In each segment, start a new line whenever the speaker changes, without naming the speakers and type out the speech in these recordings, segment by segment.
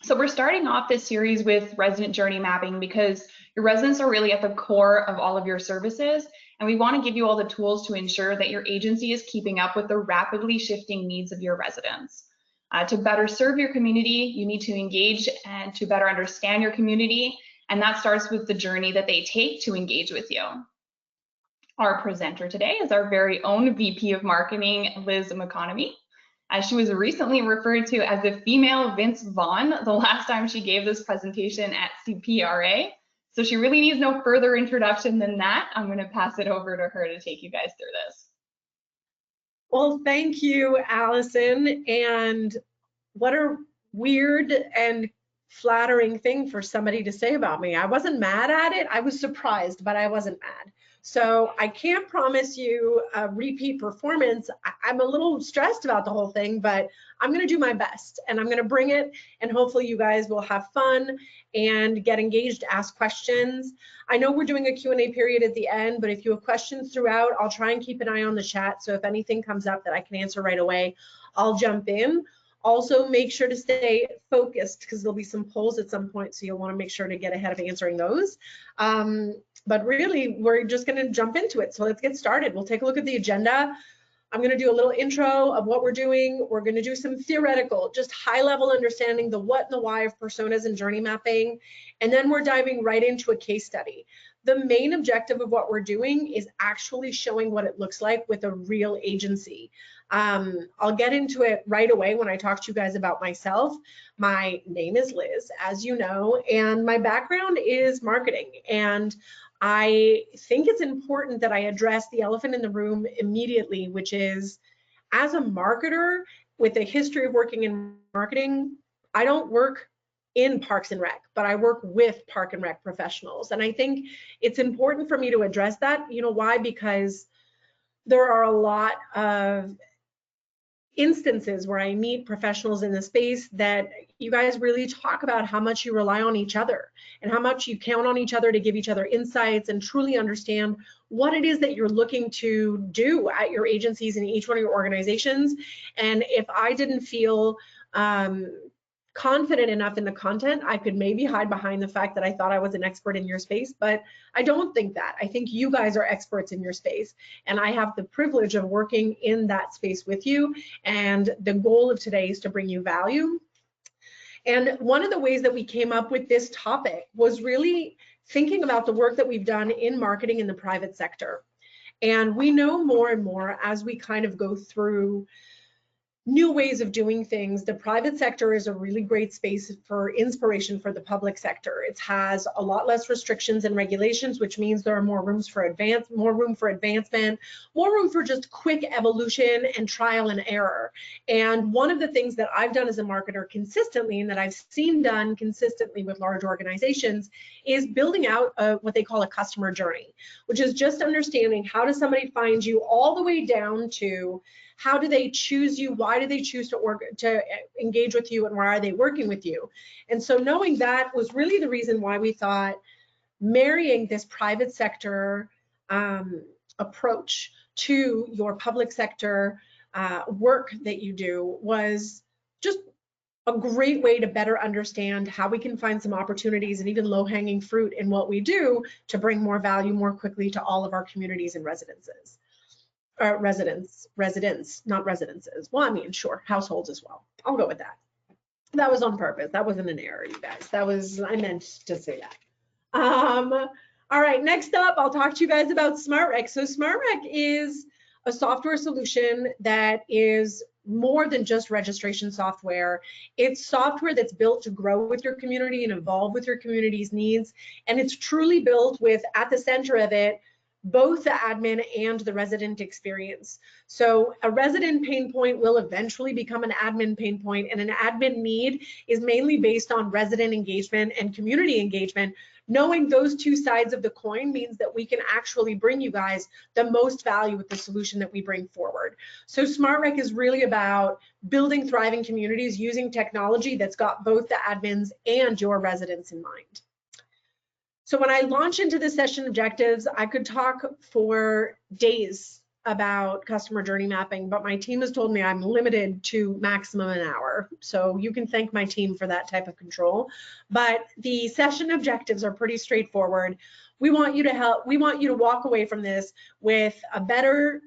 So we're starting off this series with resident journey mapping because your residents are really at the core of all of your services, and we want to give you all the tools to ensure that your agency is keeping up with the rapidly shifting needs of your residents. To better serve your community, you need to engage and to better understand your community, and that starts with the journey that they take to engage with you. Our presenter today is our very own VP of Marketing, Liz McConaughey. She was recently referred to as the female Vince Vaughn the last time she gave this presentation at CPRA. So she really needs no further introduction than that. I'm going to pass it over to her to take you guys through this.
Well, thank you, Allison. And what a weird and flattering thing for somebody to say about me. I wasn't mad at it. I was surprised, but I wasn't mad. So I can't promise you a repeat performance. I'm a little stressed about the whole thing, but I'm going to do my best and I'm going to bring it, and hopefully you guys will have fun and get engaged, ask questions. I know we're doing a Q&A period at the end, but if you have questions throughout, I'll try and keep an eye on the chat. So if anything comes up that I can answer right away, I'll jump in. Also, make sure to stay focused because there'll be some polls at some point, so you'll want to make sure to get ahead of answering those. But really, we're just going to jump into it. So let's get started. We'll take a look at the agenda. I'm going to do a little intro of what we're doing. We're going to do some theoretical, just high-level understanding the what and the why of personas and journey mapping. And then we're diving right into a case study. The main objective of what we're doing is actually showing what it looks like with a real agency. I'll get into it right away when I talk to you guys about myself. My name is Liz, as you know, and my background is marketing. And I think it's important that I address the elephant in the room immediately, which is, as a marketer with a history of working in marketing, I don't work in Parks and Rec, but I work with Park and Rec professionals. And I think it's important for me to address that. You know why? Because there are a lot of instances where I meet professionals in the space that you guys really talk about how much you rely on each other and how much you count on each other to give each other insights and truly understand what it is that you're looking to do at your agencies and each one of your organizations. And if I didn't feel confident enough in the content, I could maybe hide behind the fact that I thought I was an expert in your space, but I don't think that. I think you guys are experts in your space, and I have the privilege of working in that space with you, and the goal of today is to bring you value. And one of the ways that we came up with this topic was really thinking about the work that we've done in marketing in the private sector. And we know more and more as we kind of go through new ways of doing things. The private sector is a really great space for inspiration for the public sector. It has a lot less restrictions and regulations, which means there are more room for advancement, more room for just quick evolution and trial and error. And one of the things that I've done as a marketer consistently, and that I've seen done consistently with large organizations, is building out what they call a customer journey, which is just understanding how does somebody find you all the way down to how do they choose you? Why do they choose to engage with you, and why are they working with you? And so knowing that was really the reason why we thought marrying this private sector approach to your public sector work that you do was just a great way to better understand how we can find some opportunities and even low-hanging fruit in what we do to bring more value more quickly to all of our communities and residences. Residents, not residences. Well, I mean, sure, households as well. I'll go with that. That was on purpose. That wasn't an error, you guys. I meant to say that. All right, next up, I'll talk to you guys about SmartRec. So SmartRec is a software solution that is more than just registration software. It's software that's built to grow with your community and evolve with your community's needs. And it's truly built with, at the center of it, both the admin and the resident experience. So a resident pain point will eventually become an admin pain point, and an admin need is mainly based on resident engagement and community engagement. Knowing those two sides of the coin means that we can actually bring you guys the most value with the solution that we bring forward. So SmartRec is really about building thriving communities using technology that's got both the admins and your residents in mind. So when I launch into the session objectives, I could talk for days about customer journey mapping, but my team has told me I'm limited to maximum an hour. So you can thank my team for that type of control. But the session objectives are pretty straightforward. We want you to walk away from this with a better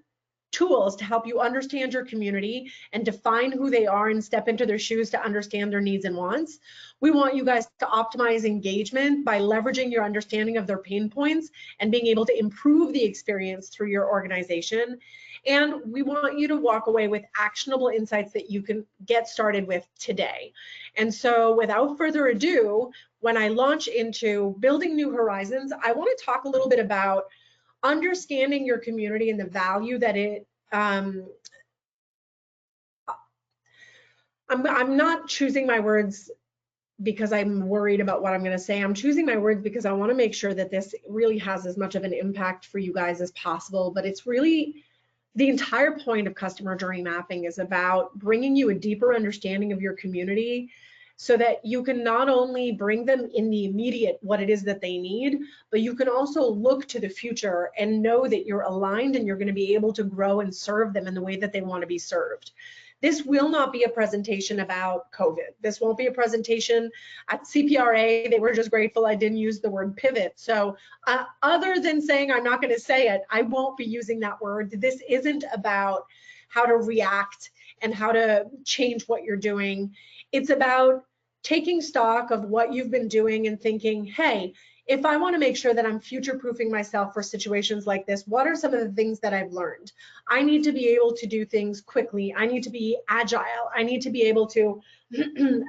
tools to help you understand your community and define who they are and step into their shoes to understand their needs and wants. We want you guys to optimize engagement by leveraging your understanding of their pain points and being able to improve the experience through your organization. And we want you to walk away with actionable insights that you can get started with today. And so without further ado, when I launch into building new horizons, I want to talk a little bit about understanding your community and the value that it, I'm not choosing my words because I'm worried about what I'm going to say. I'm choosing my words because I want to make sure that this really has as much of an impact for you guys as possible. But it's really the entire point of customer journey mapping is about bringing you a deeper understanding of your community so that you can not only bring them in the immediate what it is that they need, but you can also look to the future and know that you're aligned and you're going to be able to grow and serve them in the way that they want to be served. This will not be a presentation about COVID. This won't be a presentation at CPRA. They were just grateful I didn't use the word pivot. So other than saying I'm not going to say it, I won't be using that word. This isn't about how to react and how to change what you're doing. It's about taking stock of what you've been doing and thinking, hey, if I want to make sure that I'm future-proofing myself for situations like this, what are some of the things that I've learned? I need to be able to do things quickly. I need to be agile. I need to be able to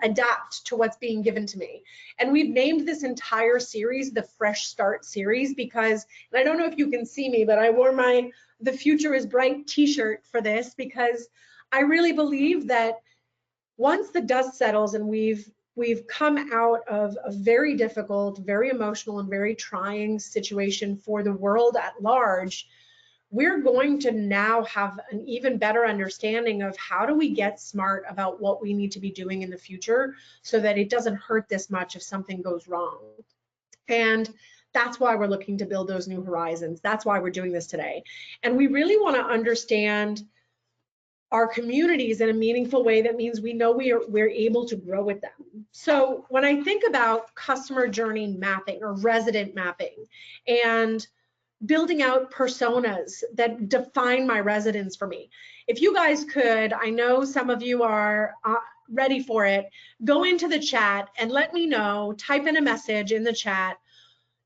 adapt to what's being given to me. And we've named this entire series the Fresh Start series because, and I don't know if you can see me, but I wore my The Future is Bright t-shirt for this because I really believe that once the dust settles and we've come out of a very difficult, very emotional, and very trying situation for the world at large, we're going to now have an even better understanding of how do we get smart about what we need to be doing in the future so that it doesn't hurt this much if something goes wrong. And that's why we're looking to build those new horizons. That's why we're doing this today. And we really want to understand our communities in a meaningful way that means we know we're able to grow with them. So when I think about customer journey mapping or resident mapping and building out personas that define my residents for me, if you guys could, I know some of you are ready for it, go into the chat and let me know, type in a message in the chat,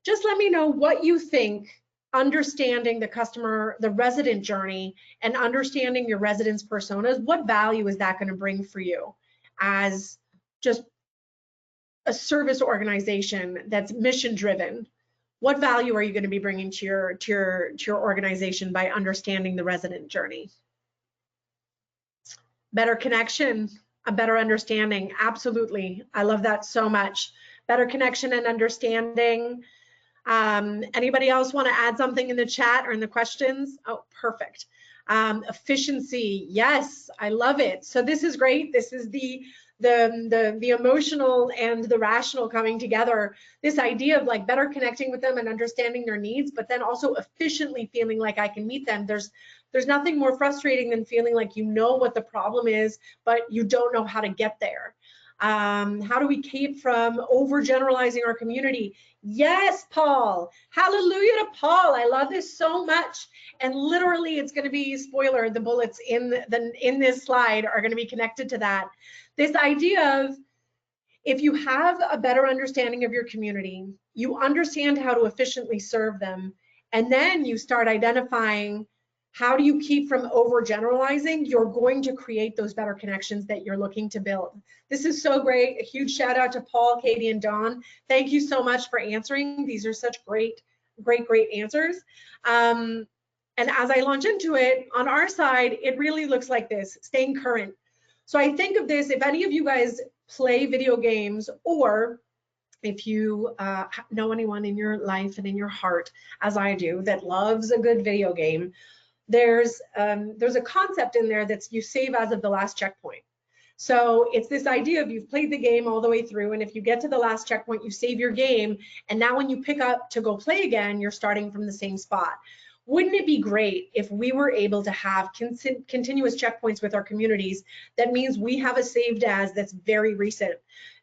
just let me know what you think understanding the customer, the resident journey, and understanding your residents' personas, what value is that going to bring for you as just a service organization that's mission driven? What value are you going to be bringing to your organization by understanding the resident journey? Better connection, a better understanding. Absolutely. I love that so much. Better connection and understanding. Anybody else want to add something in the chat or in the questions? Oh, perfect. Efficiency, yes, I love it. So this is great. This is the emotional and the rational coming together. This idea of like better connecting with them and understanding their needs, but then also efficiently feeling like I can meet them. There's nothing more frustrating than feeling like you know what the problem is, but you don't know how to get there. How do we keep from overgeneralizing our community? Yes, Paul. Hallelujah to Paul. I love this so much. And literally, it's going to be, spoiler, the bullets in this slide are going to be connected to that. This idea of if you have a better understanding of your community, you understand how to efficiently serve them, and then you start identifying how do you keep from overgeneralizing, you're going to create those better connections that you're looking to build. This is so great. A huge shout out to Paul, Katie, and Dawn. Thank you so much for answering. These are such great answers. And as I launch into it, on our side, it really looks like this, staying current. So I think of this, if any of you guys play video games, or if you know anyone in your life and in your heart, as I do, that loves a good video game, there's a concept in there that's you save as of the last checkpoint. So it's this idea of you've played the game all the way through, and if you get to the last checkpoint, you save your game, and now when you pick up to go play again, you're starting from the same spot. Wouldn't it be great if we were able to have continuous checkpoints with our communities? That means we have a saved as that's very recent,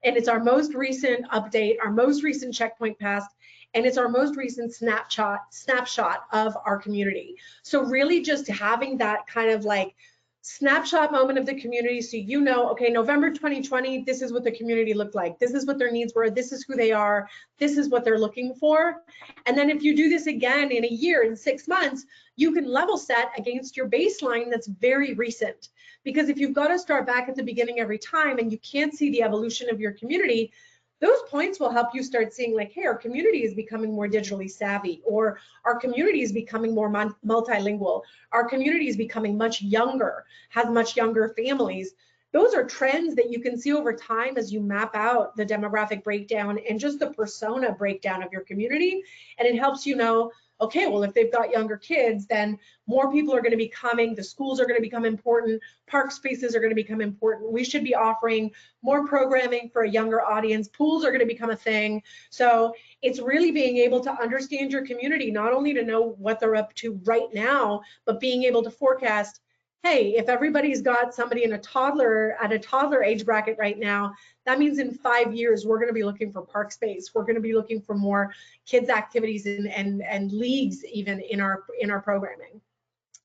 and it's our most recent update, our most recent checkpoint passed, and it's our most recent snapshot of our community. So really just having that kind of like snapshot moment of the community, so you know, okay, November 2020, this is what the community looked like, this is what their needs were, this is who they are, this is what they're looking for. And then if you do this again in a year, in 6 months, you can level set against your baseline that's very recent. Because if you've got to start back at the beginning every time and you can't see the evolution of your community, those points will help you start seeing like, hey, our community is becoming more digitally savvy, or our community is becoming more multilingual, our community is becoming much younger, has much younger families. Those are trends that you can see over time as you map out the demographic breakdown and just the persona breakdown of your community. And it helps you know, okay, well, if they've got younger kids, then more people are going to be coming, the schools are going to become important, park spaces are going to become important. We should be offering more programming for a younger audience. Pools are going to become a thing. So it's really being able to understand your community, not only to know what they're up to right now, but being able to forecast, hey, if everybody's got somebody in a toddler age bracket right now, that means in 5 years, we're going to be looking for park space. We're going to be looking for more kids activities and leagues even in our programming.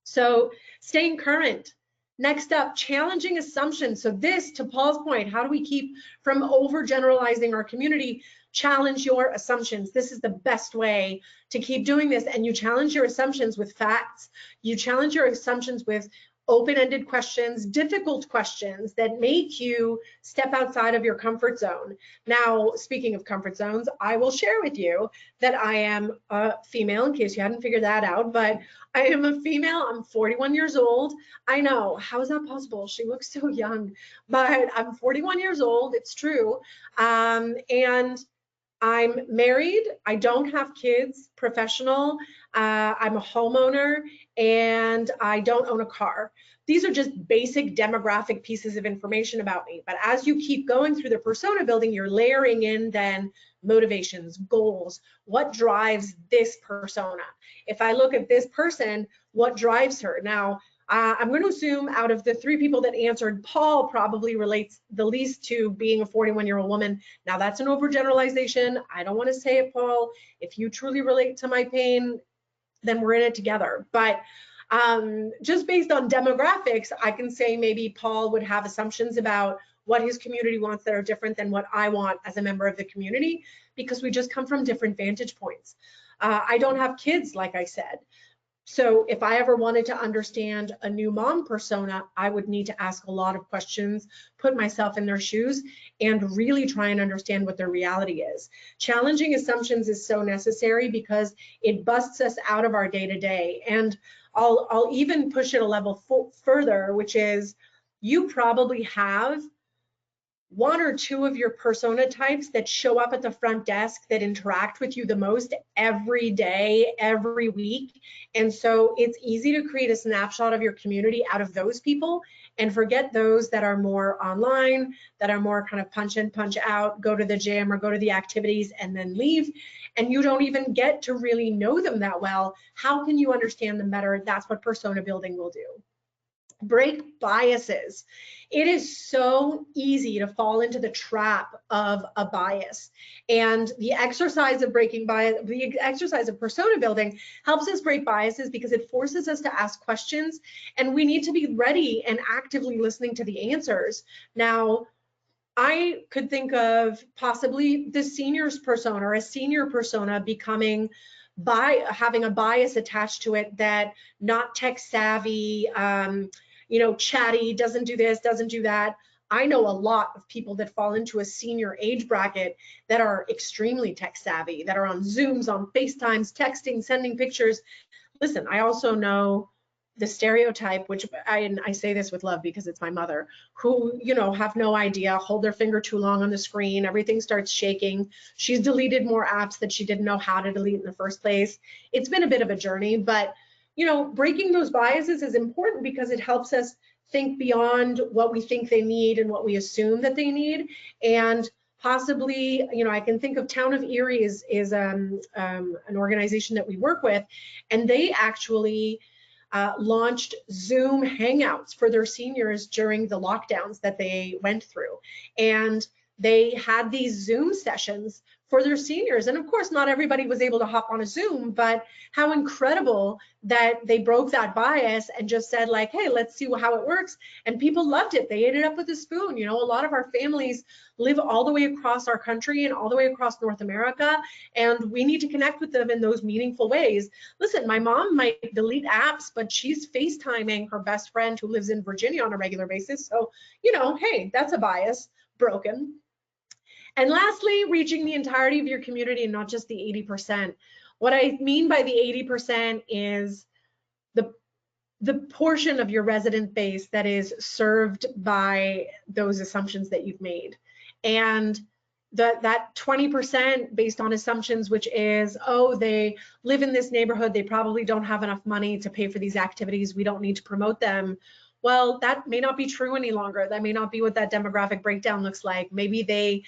So staying current. Next up, challenging assumptions. So this, to Paul's point, how do we keep from overgeneralizing our community? Challenge your assumptions. This is the best way to keep doing this. And you challenge your assumptions with facts. You challenge your assumptions with open-ended questions, difficult questions that make you step outside of your comfort zone. Now, speaking of comfort zones, I will share with you that I am a female, in case you hadn't figured that out, but I am a female. I'm 41 years old. I know, how is that possible? She looks so young, but I'm 41 years old, it's true. And I'm married, I don't have kids, professional, I'm a homeowner, and I don't own a car. These are just basic demographic pieces of information about me. But as you keep going through the persona building, you're layering in then motivations, goals, what drives this persona. If I look at this person, what drives her? Now, I'm going to assume out of the 3 people that answered, Paul probably relates the least to being a 41-year-old woman. Now, that's an overgeneralization. I don't want to say it, Paul. If you truly relate to my pain, then we're in it together. But just based on demographics, I can say maybe Paul would have assumptions about what his community wants that are different than what I want as a member of the community, because we just come from different vantage points. I don't have kids, like I said. So if I ever wanted to understand a new mom persona, I would need to ask a lot of questions, put myself in their shoes, and really try and understand what their reality is. Challenging assumptions is so necessary because it busts us out of our day-to-day. And I'll even push it a level further, which is you probably have 1 or 2 of your persona types that show up at the front desk that interact with you the most every day, every week. And so it's easy to create a snapshot of your community out of those people and forget those that are more online, that are more kind of punch in, punch out, go to the gym or go to the activities and then leave. And you don't even get to really know them that well. How can you understand them better? That's what persona building will do. Break biases. It is so easy to fall into the trap of a bias. And the exercise of breaking bias, the exercise of persona building helps us break biases because it forces us to ask questions, and we need to be ready and actively listening to the answers. Now, I could think of possibly the seniors persona or a senior persona becoming having a bias attached to it, that not tech savvy, chatty, doesn't do this, doesn't do that. I know a lot of people that fall into a senior age bracket that are extremely tech savvy, that are on Zooms, on FaceTimes, texting, sending pictures. Listen, I also know the stereotype, which I say this with love because it's my mother, who, have no idea, hold their finger too long on the screen, everything starts shaking. She's deleted more apps that she didn't know how to delete in the first place. It's been a bit of a journey, but breaking those biases is important because it helps us think beyond what we think they need and what we assume that they need, and possibly, you know, I can think of Town of Erie is an organization that we work with, and they actually launched Zoom Hangouts for their seniors during the lockdowns that they went through. And they had these Zoom sessions for their seniors. And of course, not everybody was able to hop on a Zoom, but how incredible that they broke that bias and just said like, hey, let's see how it works. And people loved it. They ate it up with a spoon. You know, a lot of our families live all the way across our country and all the way across North America, and we need to connect with them in those meaningful ways. Listen, my mom might delete apps, but she's FaceTiming her best friend who lives in Virginia on a regular basis. So, you know, hey, that's a bias broken. And lastly, reaching the entirety of your community and not just the 80%. What I mean by the 80% is the portion of your resident base that is served by those assumptions that you've made. And that 20% based on assumptions, which is, oh, they live in this neighborhood, they probably don't have enough money to pay for these activities, we don't need to promote them. Well, that may not be true any longer. That may not be what that demographic breakdown looks like. Maybe they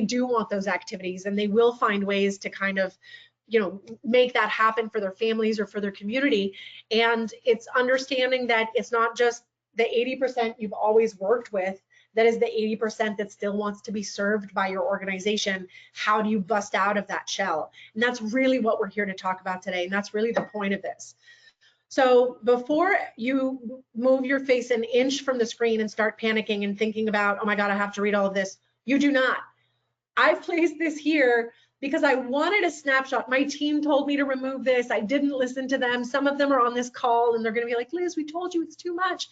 do want those activities, and they will find ways to kind of, you know, make that happen for their families or for their community. And it's understanding that it's not just the 80% you've always worked with, that is the 80% that still wants to be served by your organization. How do you bust out of that shell? And that's really what we're here to talk about today. And that's really the point of this. So before you move your face an inch from the screen and start panicking and thinking about, oh my God, I have to read all of this, you do not. I've placed this here because I wanted a snapshot. My team told me to remove this. I didn't listen to them. Some of them are on this call and they're going to be like, Liz, we told you it's too much.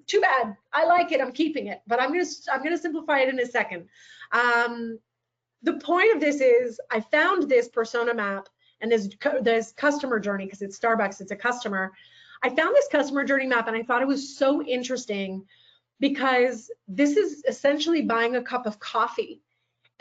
Too bad. I like it. I'm keeping it, but I'm going to simplify it in a second. The point of this is I found this persona map and this customer journey, because it's Starbucks, it's a customer. I found this customer journey map and I thought it was so interesting because this is essentially buying a cup of coffee.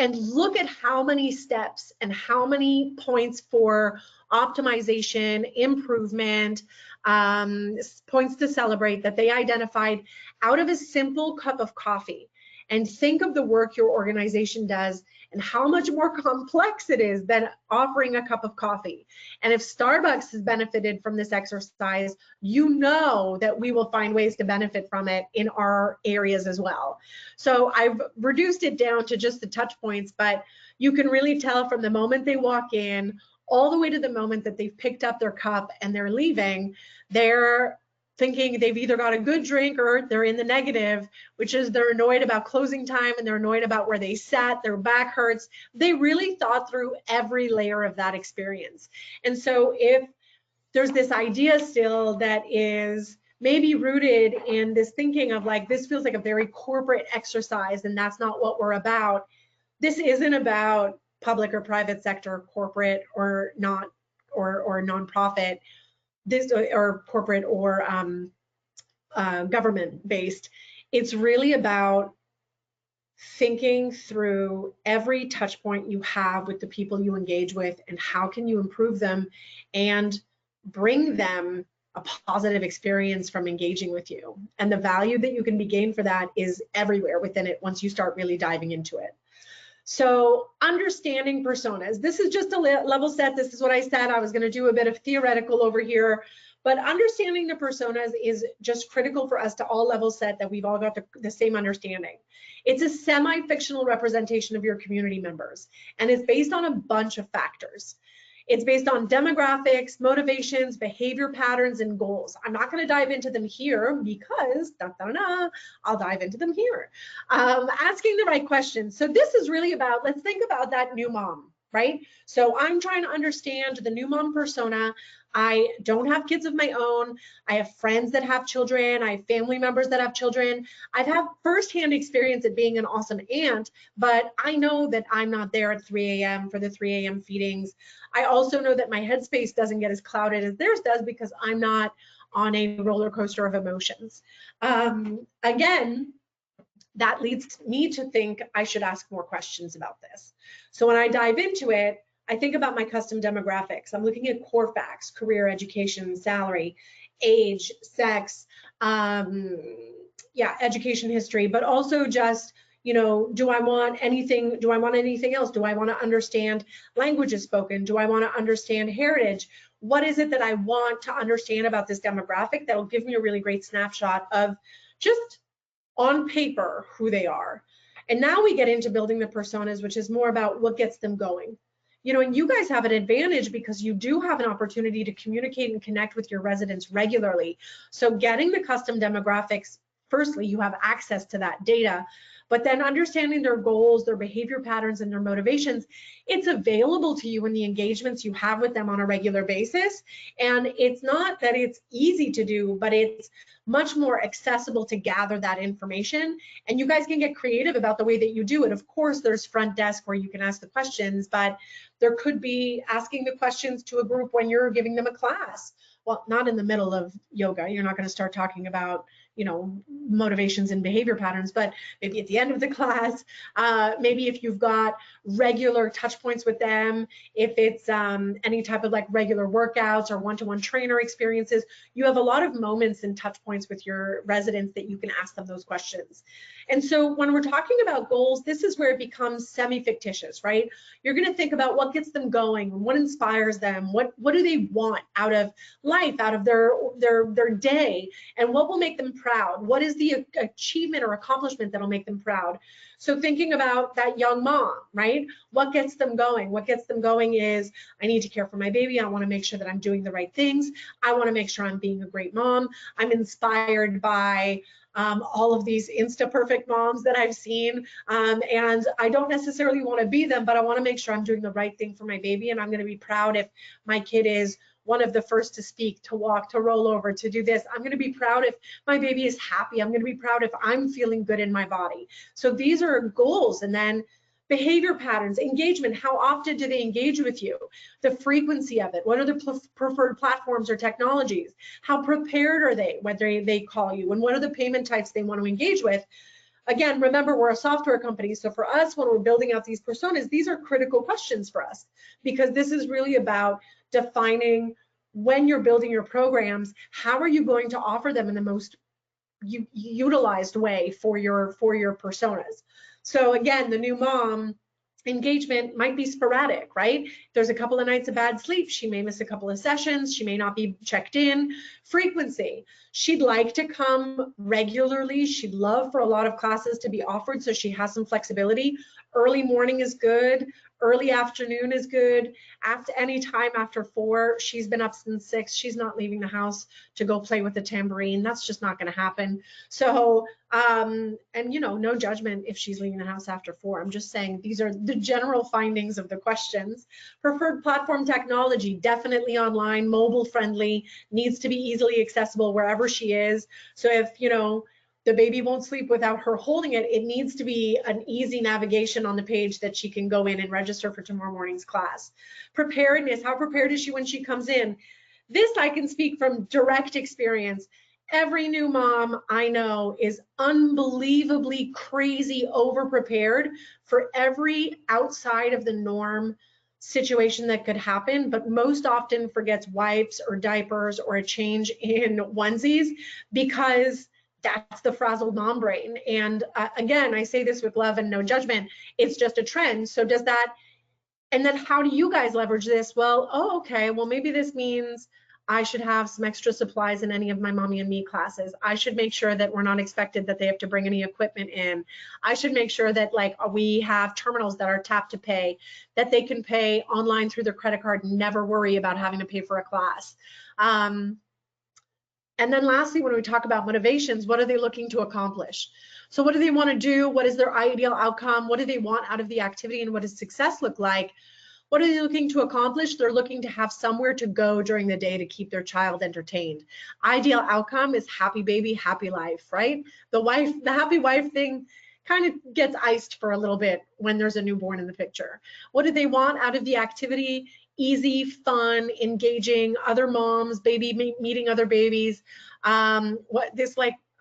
And look at how many steps and how many points for optimization, improvement, points to celebrate that they identified out of a simple cup of coffee. And think of the work your organization does and how much more complex it is than offering a cup of coffee. And if Starbucks has benefited from this exercise, you know that we will find ways to benefit from it in our areas as well. So I've reduced it down to just the touch points, but you can really tell from the moment they walk in all the way to the moment that they've picked up their cup and they're leaving, they're thinking they've either got a good drink or they're in the negative, which is they're annoyed about closing time and they're annoyed about where they sat, their back hurts. They really thought through every layer of that experience. And so if there's this idea still that is maybe rooted in this thinking of like, this feels like a very corporate exercise and that's not what we're about. This isn't about public or private sector, corporate or not, or nonprofit. This or corporate or government based. It's really about thinking through every touch point you have with the people you engage with and how can you improve them and bring them a positive experience from engaging with you. And the value that you can be gained for that is everywhere within it once you start really diving into it. So understanding personas, this is just a level set. This is what I said. I was going to do a bit of theoretical over here, but understanding the personas is just critical for us to all level set that we've all got the same understanding. It's a semi-fictional representation of your community members, and it's based on a bunch of factors. It's based on demographics, motivations, behavior patterns, and goals. I'm not going to dive into them here because I'll dive into them here. Asking the right questions. So this is really about, let's think about that new mom, right? So I'm trying to understand the new mom persona. I don't have kids of my own. I have friends that have children. I have family members that have children. I've had firsthand experience at being an awesome aunt, but I know that I'm not there at 3 a.m. for the 3 a.m. feedings. I also know that my headspace doesn't get as clouded as theirs does because I'm not on a roller coaster of emotions. Again, that leads me to think I should ask more questions about this. So when I dive into it, I think about my custom demographics. I'm looking at core facts, career, education, salary, age, sex, education history, but also just, You know, do I want anything? Do I want anything else? Do I want to understand languages spoken? Do I want to understand heritage? What is it that I want to understand about this demographic that will give me a really great snapshot of just on paper who they are? And now we get into building the personas, which is more about what gets them going. You know, and you guys have an advantage because you do have an opportunity to communicate and connect with your residents regularly. So getting the custom demographics, firstly, you have access to that data, but then understanding their goals, their behavior patterns, and their motivations, it's available to you in the engagements you have with them on a regular basis. And it's not that it's easy to do, but it's much more accessible to gather that information. And you guys can get creative about the way that you do it. Of course, there's front desk where you can ask the questions, but there could be asking the questions to a group when you're giving them a class. Well, not in the middle of yoga. You're not going to start talking about, you know, motivations and behavior patterns, but maybe at the end of the class, maybe if you've got regular touch points with them, if it's any type of like regular workouts or one-to-one trainer experiences, you have a lot of moments and touch points with your residents that you can ask them those questions. And so when we're talking about goals, this is where it becomes semi-fictitious, right? You're going to think about what gets them going, what inspires them, what do they want out of life, out of their day, and what will make them proud? What is the achievement or accomplishment that'll make them proud? So thinking about that young mom, right? What gets them going? What gets them going is, I need to care for my baby. I want to make sure that I'm doing the right things. I want to make sure I'm being a great mom. I'm inspired by all of these Insta perfect moms that I've seen. And I don't necessarily want to be them, but I want to make sure I'm doing the right thing for my baby. And I'm going to be proud if my kid is one of the first to speak, to walk, to roll over, to do this. I'm going to be proud if my baby is happy. I'm going to be proud if I'm feeling good in my body. So these are goals. And then behavior patterns, engagement, how often do they engage with you? The frequency of it, what are the preferred platforms or technologies? How prepared are they when they call you? And what are the payment types they want to engage with? Again, remember, we're a software company. So for us, when we're building out these personas, these are critical questions for us, because this is really about defining, when you're building your programs, how are you going to offer them in the most utilized way for your personas. So again, the new mom engagement might be sporadic, right? There's a couple of nights of bad sleep. She may miss a couple of sessions. She may not be checked in. Frequency. She'd like to come regularly. She'd love for a lot of classes to be offered, so she has some flexibility. Early morning is good. Early afternoon is good. After any time after 4, she's been up since 6. She's not leaving the house to go play with the tambourine. That's just not going to happen. So, and you know, no judgment if she's leaving the house after 4. I'm just saying these are the general findings of the questions. Preferred platform technology, definitely online, mobile friendly, needs to be easily accessible wherever she is. So if, you know, the baby won't sleep without her holding it, it needs to be an easy navigation on the page that she can go in and register for tomorrow morning's class. Preparedness, how prepared is she when she comes in? This I can speak from direct experience. Every new mom I know is unbelievably crazy over-prepared for every outside of the norm situation that could happen, but most often forgets wipes or diapers or a change in onesies, because that's the frazzled mom brain. And again, I say this with love and no judgment. It's just a trend. So does that, and then how do you guys leverage this? Well, oh, okay, well, maybe this means I should have some extra supplies in any of my mommy and me classes. I should make sure that we're not expected that they have to bring any equipment in. I should make sure that like we have terminals that are tap to pay, that they can pay online through their credit card and never worry about having to pay for a class. And then lastly, when we talk about motivations, what are they looking to accomplish? So what do they want to do? What is their ideal outcome? What do they want out of the activity, and what does success look like? What are they looking to accomplish? They're looking to have somewhere to go during the day to keep their child entertained. Ideal outcome is happy baby, happy life, right? The happy wife thing kind of gets iced for a little bit when there's a newborn in the picture. What do they want out of the activity? Easy, fun, engaging, other moms, meeting other babies.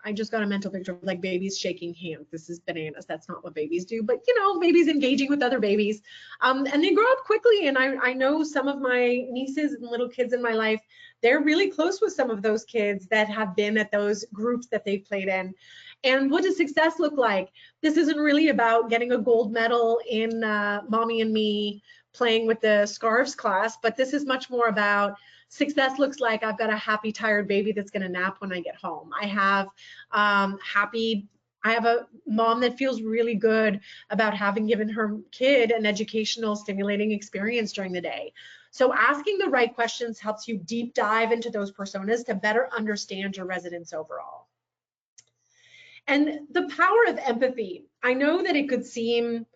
I just got a mental picture of like babies shaking hands. This is bananas. That's not what babies do, but you know, babies engaging with other babies. And they grow up quickly. And I know some of my nieces and little kids in my life, they're really close with some of those kids that have been at those groups that they've played in. And what does success look like? This isn't really about getting a gold medal in Mommy and Me playing with the scarves class, but this is much more about success looks like I've got a happy, tired baby that's going to nap when I get home. I have I have a mom that feels really good about having given her kid an educational, stimulating experience during the day. So asking the right questions helps you deep dive into those personas to better understand your residents overall. And the power of empathy. I know that it could seem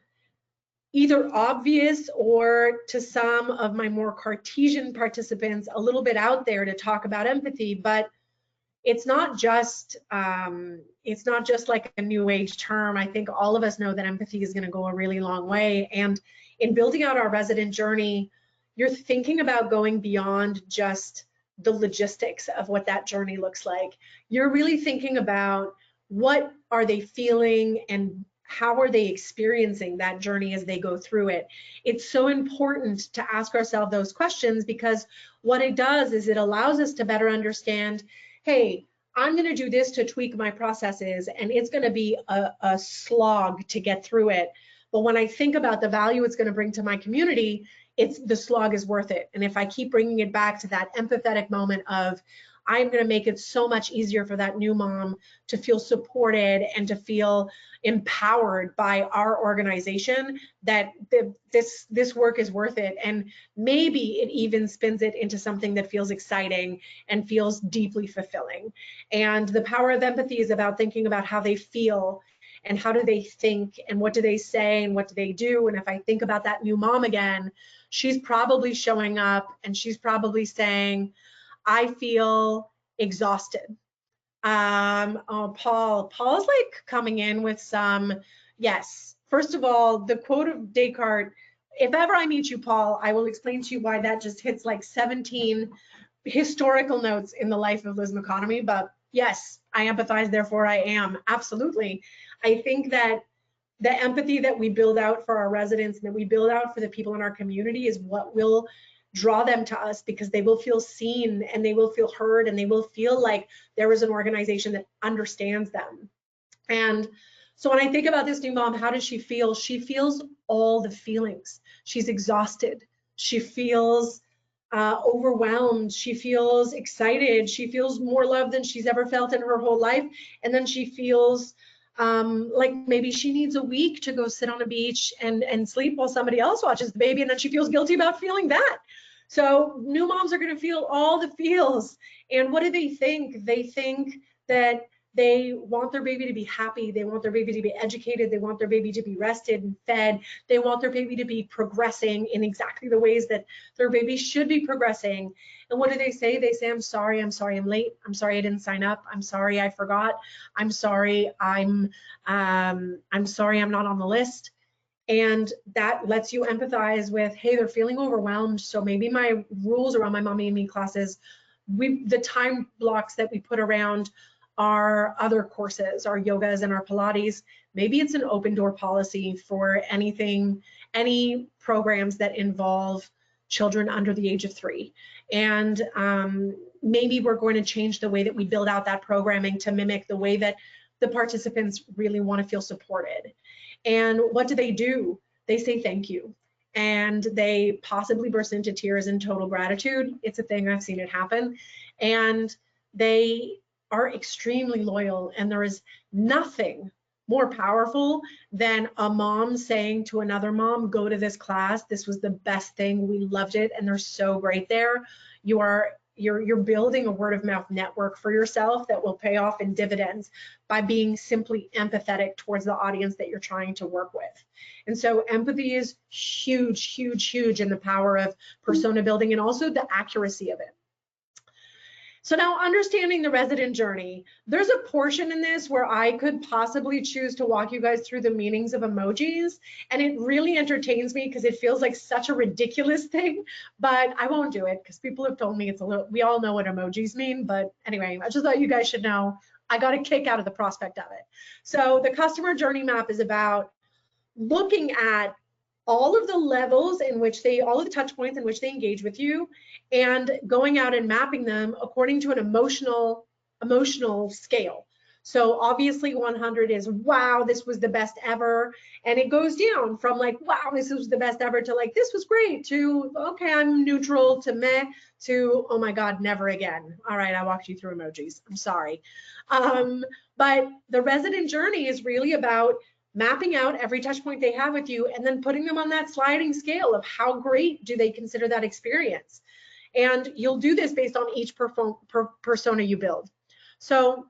either obvious or to some of my more Cartesian participants a little bit out there to talk about empathy, but it's not just like a new age term. I think all of us know that empathy is going to go a really long way. And in building out our resident journey, you're thinking about going beyond just the logistics of what that journey looks like. You're really thinking about what are they feeling and how are they experiencing that journey as they go through it. It's so important to ask ourselves those questions, because what it does is it allows us to better understand, hey, I'm going to do this to tweak my processes, and it's going to be a slog to get through it. But when I think about the value it's going to bring to my community, the slog is worth it. And if I keep bringing it back to that empathetic moment of, I'm going to make it so much easier for that new mom to feel supported and to feel empowered by our organization, that this work is worth it. And maybe it even spins it into something that feels exciting and feels deeply fulfilling. And the power of empathy is about thinking about how they feel and how do they think and what do they say and what do they do. And if I think about that new mom again, she's probably showing up and she's probably saying, I feel exhausted. Paul's like coming in with some, yes. First of all, the quote of Descartes, if ever I meet you, Paul, I will explain to you why that just hits like 17 historical notes in the life of Liz McConomy. But yes, I empathize, therefore I am. Absolutely. I think that the empathy that we build out for our residents and that we build out for the people in our community is what will draw them to us, because they will feel seen and they will feel heard and they will feel like there is an organization that understands them. And so when I think about this new mom, how does she feel? She feels all the feelings. She's exhausted. She feels overwhelmed. She feels excited. She feels more love than she's ever felt in her whole life. And then she feels like maybe she needs a week to go sit on a beach and sleep while somebody else watches the baby, and then she feels guilty about feeling that. So new moms are going to feel all the feels. And what do they think? They think that they want their baby to be happy. They want their baby to be educated. They want their baby to be rested and fed. They want their baby to be progressing in exactly the ways that their baby should be progressing. And what do they say? They say, I'm sorry I'm late. I'm sorry I didn't sign up. I'm sorry I forgot. I'm sorry I'm sorry I'm not on the list. And that lets you empathize with, hey, they're feeling overwhelmed. So maybe my rules around my Mommy and Me classes, the time blocks that we put around our other courses, our yogas and our Pilates, maybe it's an open door policy for any programs that involve children under the age of 3. And maybe we're going to change the way that we build out that programming to mimic the way that the participants really want to feel supported. And what do? They say thank you. And they possibly burst into tears in total gratitude. It's a thing, I've seen it happen. And they are extremely loyal. And there is nothing more powerful than a mom saying to another mom, go to this class. This was the best thing. We loved it. And they're so great there. You're building a word of mouth network for yourself that will pay off in dividends by being simply empathetic towards the audience that you're trying to work with. And so empathy is huge, huge, huge in the power of persona building and also the accuracy of it. So now, understanding the resident journey, there's a portion in this where I could possibly choose to walk you guys through the meanings of emojis, and it really entertains me because it feels like such a ridiculous thing, but I won't do it because people have told me it's we all know what emojis mean, but anyway, I just thought you guys should know. I got a kick out of the prospect of it. So the customer journey map is about looking at all of the levels in which all of the touch points in which they engage with you, and going out and mapping them according to an emotional scale. So obviously 100 is, wow, this was the best ever. And it goes down from like, wow, this was the best ever to like, this was great to, okay, I'm neutral to meh to, oh my God, never again. All right, I walked you through emojis. I'm sorry. But the resident journey is really about mapping out every touch point they have with you and then putting them on that sliding scale of how great do they consider that experience. And you'll do this based on each persona you build. So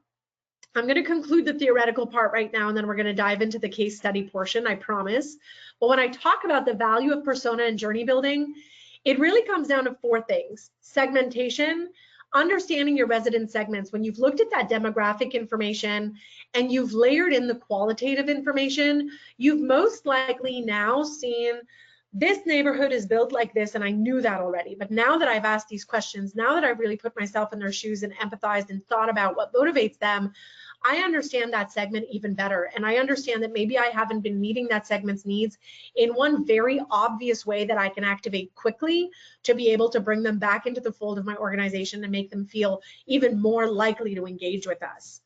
I'm going to conclude the theoretical part right now, and then we're going to dive into the case study portion, I promise. But when I talk about the value of persona and journey building, it really comes down to 4 things: segmentation, understanding your resident segments. When you've looked at that demographic information and you've layered in the qualitative information, you've most likely now seen this neighborhood is built like this, and I knew that already. But now that I've asked these questions, now that I've really put myself in their shoes and empathized and thought about what motivates them, I understand that segment even better. And I understand that maybe I haven't been meeting that segment's needs in one very obvious way that I can activate quickly to be able to bring them back into the fold of my organization and make them feel even more likely to engage with us.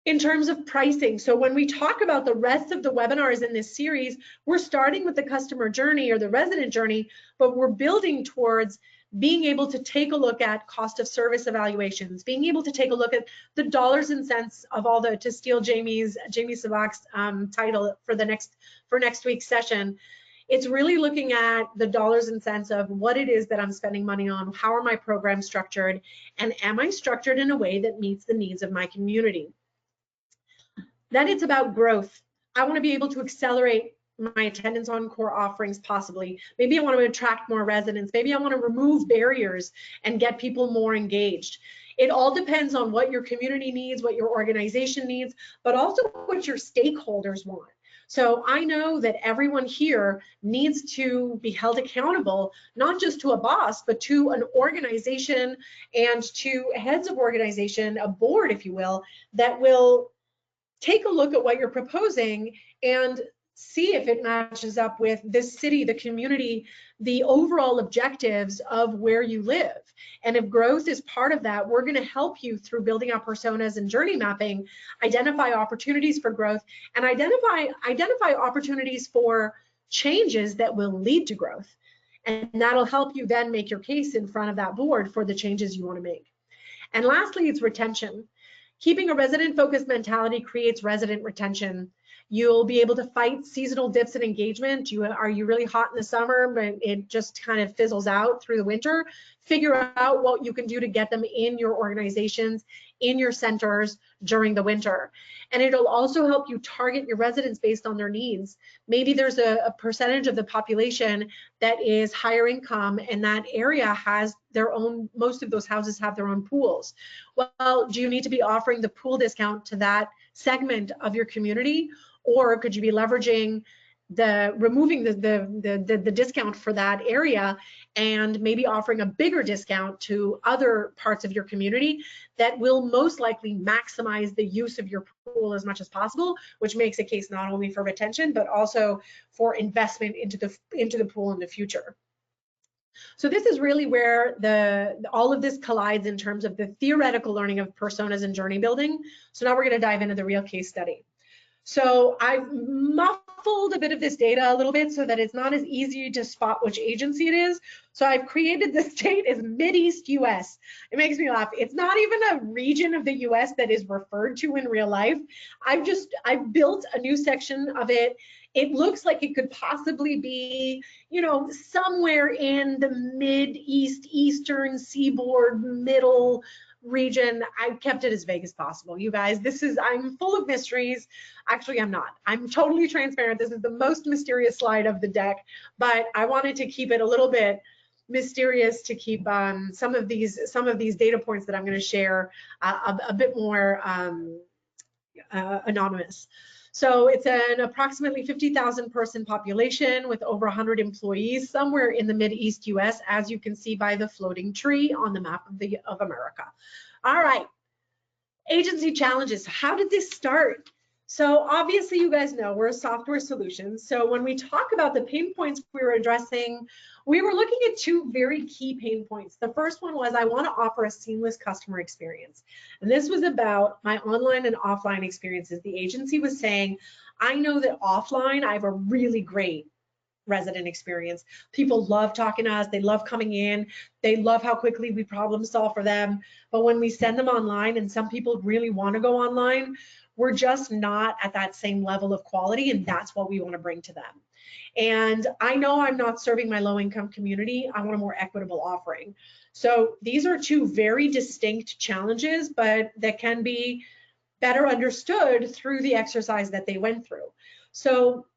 In terms of pricing, so when we talk about the rest of the webinars in this series, we're starting with the customer journey or the resident journey, but we're building towards being able to take a look at cost of service evaluations, being able to take a look at the dollars and cents of all the, to steal Jamie Sabak's title for next week's session. It's really looking at the dollars and cents of what it is that I'm spending money on, how are my programs structured, and am I structured in a way that meets the needs of my community? Then it's about growth. I want to be able to accelerate my attendance on core offerings possibly. Maybe I want to attract more residents. Maybe I want to remove barriers and get people more engaged. It all depends on what your community needs, what your organization needs, but also what your stakeholders want. So I know that everyone here needs to be held accountable, not just to a boss, but to an organization and to heads of organization, a board, if you will, that will take a look at what you're proposing and see if it matches up with this city, the community, the overall objectives of where you live. And if growth is part of that, we're going to help you through building out personas and journey mapping, identify opportunities for growth, and identify opportunities for changes that will lead to growth. And that'll help you then make your case in front of that board for the changes you want to make. And lastly, it's retention. Keeping a resident-focused mentality creates resident retention. You'll be able to fight seasonal dips in engagement. Are you really hot in the summer, but it just kind of fizzles out through the winter? Figure out what you can do to get them in your organizations, in your centers during the winter. And it'll also help you target your residents based on their needs. Maybe there's a percentage of the population that is higher income, and that area has their own, most of those houses have their own pools. Well, do you need to be offering the pool discount to that segment of your community? Or could you be leveraging removing the discount for that area and maybe offering a bigger discount to other parts of your community that will most likely maximize the use of your pool as much as possible, which makes a case not only for retention, but also for investment into the pool in the future. So this is really where all of this collides in terms of the theoretical learning of personas and journey building. So now we're going to dive into the real case study. So I've muffled a bit of this data a little bit so that it's not as easy to spot which agency it is. So I've created the state as Mideast US. It makes me laugh. It's not even a region of the US that is referred to in real life. I've built a new section of it. It looks like it could possibly be, you know, somewhere in the Mid-East, Eastern Seaboard, middle region. I've kept it as vague as possible. You guys, I'm full of mysteries. Actually, I'm not. I'm totally transparent. This is the most mysterious slide of the deck, but I wanted to keep it a little bit mysterious to keep some of these data points that I'm going to share a bit more anonymous. So it's an approximately 50,000 person population with over 100 employees somewhere in the Mid-East US, as you can see by the floating tree on the map of America. All right, agency challenges. How did this start? So obviously you guys know we're a software solution. So when we talk about the pain points we were addressing, we were looking at two very key pain points. The first one was I want to offer a seamless customer experience. And this was about my online and offline experiences. The agency was saying, I know that offline I have a really great resident experience. People love talking to us. They love coming in. They love how quickly we problem solve for them. But when we send them online, and some people really want to go online, we're just not at that same level of quality, and that's what we want to bring to them. And I know I'm not serving my low income community. I want a more equitable offering. So these are two very distinct challenges, but that can be better understood through the exercise that they went through. So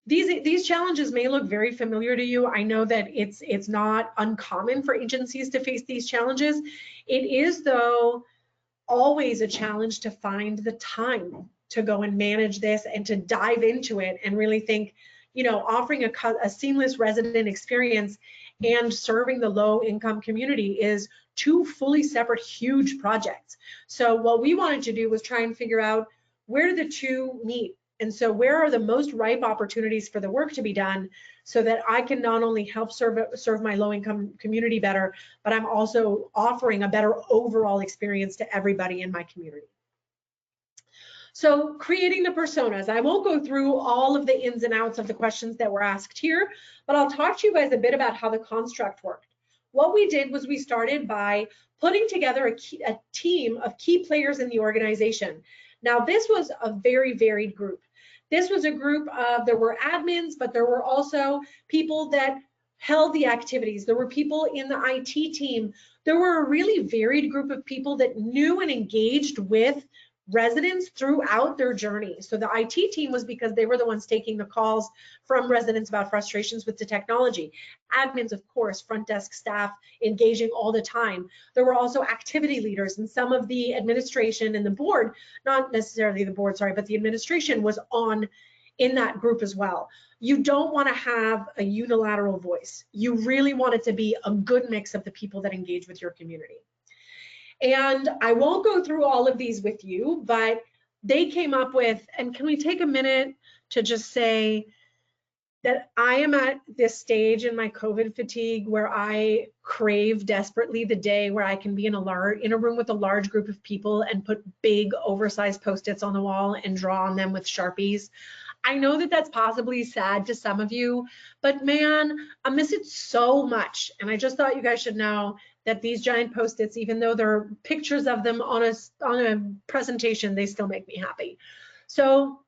these challenges may look very familiar to you. I know that it's not uncommon for agencies to face these challenges. It is, though, always a challenge to find the time to go and manage this and to dive into it and really think, you know, offering a seamless resident experience and serving the low income community is two fully separate huge projects. So what we wanted to do was try and figure out where do the two meet. And so where are the most ripe opportunities for the work to be done so that I can not only help serve my low income community better, but I'm also offering a better overall experience to everybody in my community. So creating the personas, I won't go through all of the ins and outs of the questions that were asked here, but I'll talk to you guys a bit about how the construct worked. What we did was we started by putting together a team of key players in the organization. Now, this was a very varied group. This was a group of, there were admins, but there were also people that held the activities. There were people in the IT team. There were a really varied group of people that knew and engaged with residents throughout their journey. So the IT team was because they were the ones taking the calls from residents about frustrations with the technology. Admins, of course, front desk staff engaging all the time. There were also activity leaders, and some of the administration and the board, not necessarily the board, sorry, but the administration was in that group as well. You don't want to have a unilateral voice. You really want it to be a good mix of the people that engage with your community. And I won't go through all of these with you, but they came up with, and can we take a minute to just say that I am at this stage in my COVID fatigue where I crave desperately the day where I can be in a room with a large group of people and put big oversized Post-its on the wall and draw on them with Sharpies. I know that that's possibly sad to some of you, but man, I miss it so much. And I just thought you guys should know that these giant Post-its, even though there are pictures of them on a presentation, they still make me happy. So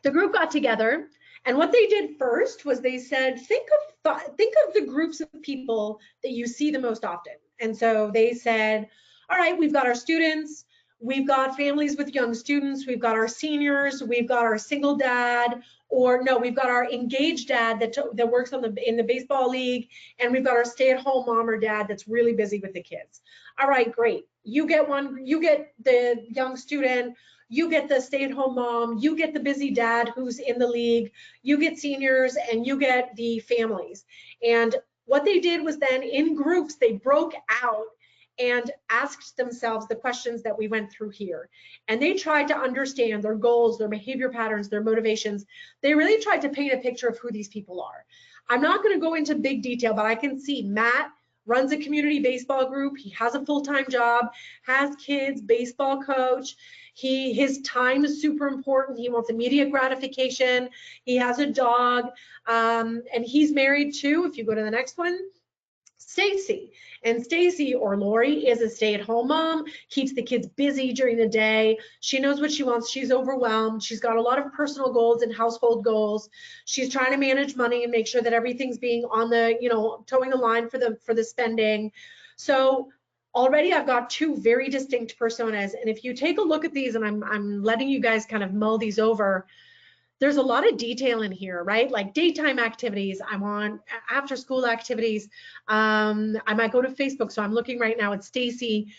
the group got together, and what they did first was they said, think of the groups of people that you see the most often. And so they said, all right, we've got our students, we've got families with young students, we've got our seniors, we've got our single dad, or no, we've got our engaged dad that works in the baseball league, and we've got our stay-at-home mom or dad that's really busy with the kids. All right, great. You get the young student, you get the stay-at-home mom, you get the busy dad who's in the league, you get seniors, and you get the families. And what they did was then in groups, they broke out and asked themselves the questions that we went through here. And they tried to understand their goals, their behavior patterns, their motivations. They really tried to paint a picture of who these people are. I'm not going to go into big detail, but I can see Matt runs a community baseball group. He has a full-time job, has kids, baseball coach. His time is super important. He wants immediate gratification. He has a dog, and he's married too. If you go to the next one, Stacy. And Stacy, or Lori, is a stay-at-home mom, keeps the kids busy during the day. She knows what she wants. She's overwhelmed. She's got a lot of personal goals and household goals. She's trying to manage money and make sure that everything's being on the, towing the line for the spending. So already I've got two very distinct personas. And if you take a look at these, and I'm letting you guys kind of mull these over, there's a lot of detail in here, right? Like daytime activities, I want after school activities. I might go to Facebook. So I'm looking right now at Stacy.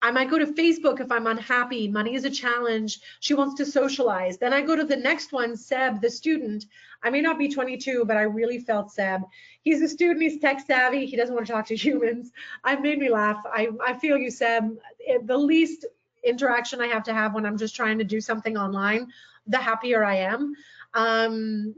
I might go to Facebook if I'm unhappy. Money is a challenge. She wants to socialize. Then I go to the next one, Seb, the student. I may not be 22, but I really felt Seb. He's a student. He's tech savvy. He doesn't want to talk to humans. I've made me laugh. I feel you, Seb. The least interaction I have to have when I'm just trying to do something online, the happier I am.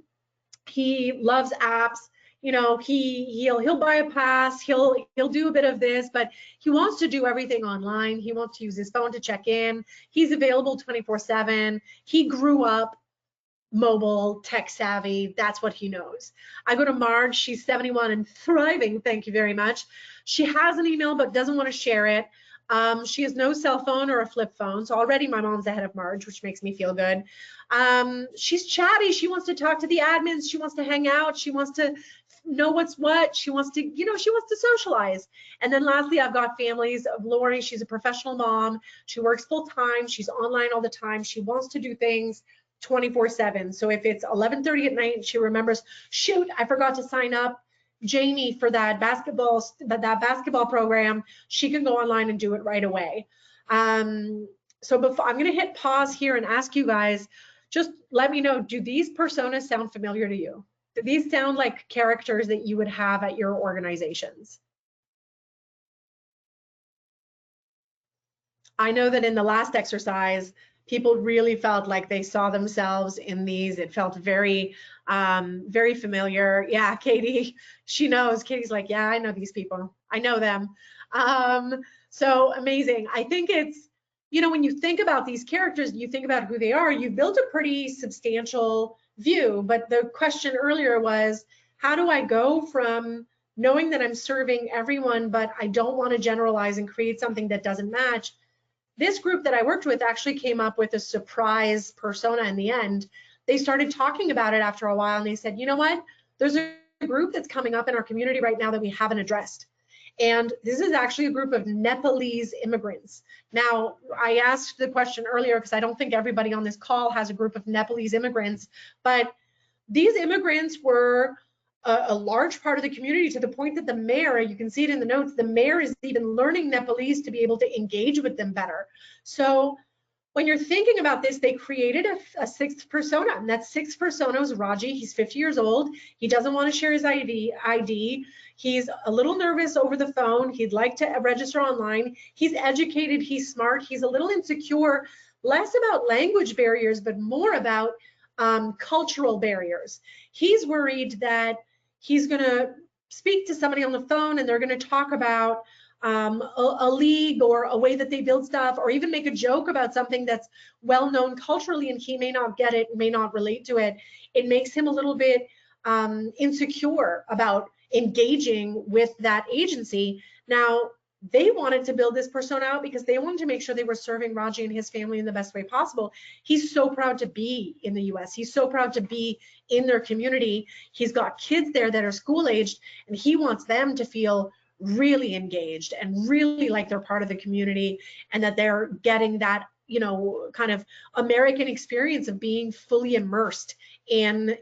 He loves apps. You know, he'll buy a pass, he'll do a bit of this, but he wants to do everything online. He wants to use his phone to check in. He's available 24/7. He grew up mobile, tech savvy. That's what he knows. I go to Marge. She's 71 and thriving. Thank you very much. She has an email but doesn't want to share it. She has no cell phone or a flip phone. So already my mom's ahead of Marge, which makes me feel good. She's chatty. She wants to talk to the admins. She wants to hang out. She wants to know what's what. She wants to, you know, she wants to socialize. And then lastly, I've got families of Lori. She's a professional mom. She works full time. She's online all the time. She wants to do things 24/7. So if it's 11:30 at night, she remembers, shoot, I forgot to sign up Jamie for that basketball program, she can go online and do it right away. So before I'm going to hit pause here and ask you guys, just let me know, do these personas sound familiar to you? Do these sound like characters that you would have at your organizations? I know that in the last exercise, people really felt like they saw themselves in these. It felt very, very familiar. Yeah, Katie, she knows. Katie's like, yeah, I know these people. I know them. So amazing. I think it's, you know, when you think about these characters, you think about who they are, you've built a pretty substantial view. But the question earlier was, how do I go from knowing that I'm serving everyone, but I don't want to generalize and create something that doesn't match? This group that I worked with actually came up with a surprise persona in the end. They started talking about it after a while and they said, you know what? There's a group that's coming up in our community right now that we haven't addressed. And this is actually a group of Nepalese immigrants. Now, I asked the question earlier because I don't think everybody on this call has a group of Nepalese immigrants, but these immigrants were a large part of the community, to the point that the mayor, you can see it in the notes, the mayor is even learning Nepalese to be able to engage with them better. So when you're thinking about this, they created a sixth persona, and that sixth persona was Raji. He's 50 years old. He doesn't want to share his ID. He's a little nervous over the phone. He'd like to register online. He's educated. He's smart. He's a little insecure, less about language barriers, but more about cultural barriers. He's worried that he's going to speak to somebody on the phone and they're going to talk about a league or a way that they build stuff, or even make a joke about something that's well known culturally and he may not get it, may not relate to it. It makes him a little bit insecure about engaging with that agency. Now, they wanted to build this persona out because they wanted to make sure they were serving Raji and his family in the best way possible. He's so proud to be in the US. He's so proud to be in their community. He's got kids there that are school aged, and he wants them to feel really engaged and really like they're part of the community, and that they're getting that, you know, kind of American experience of being fully immersed in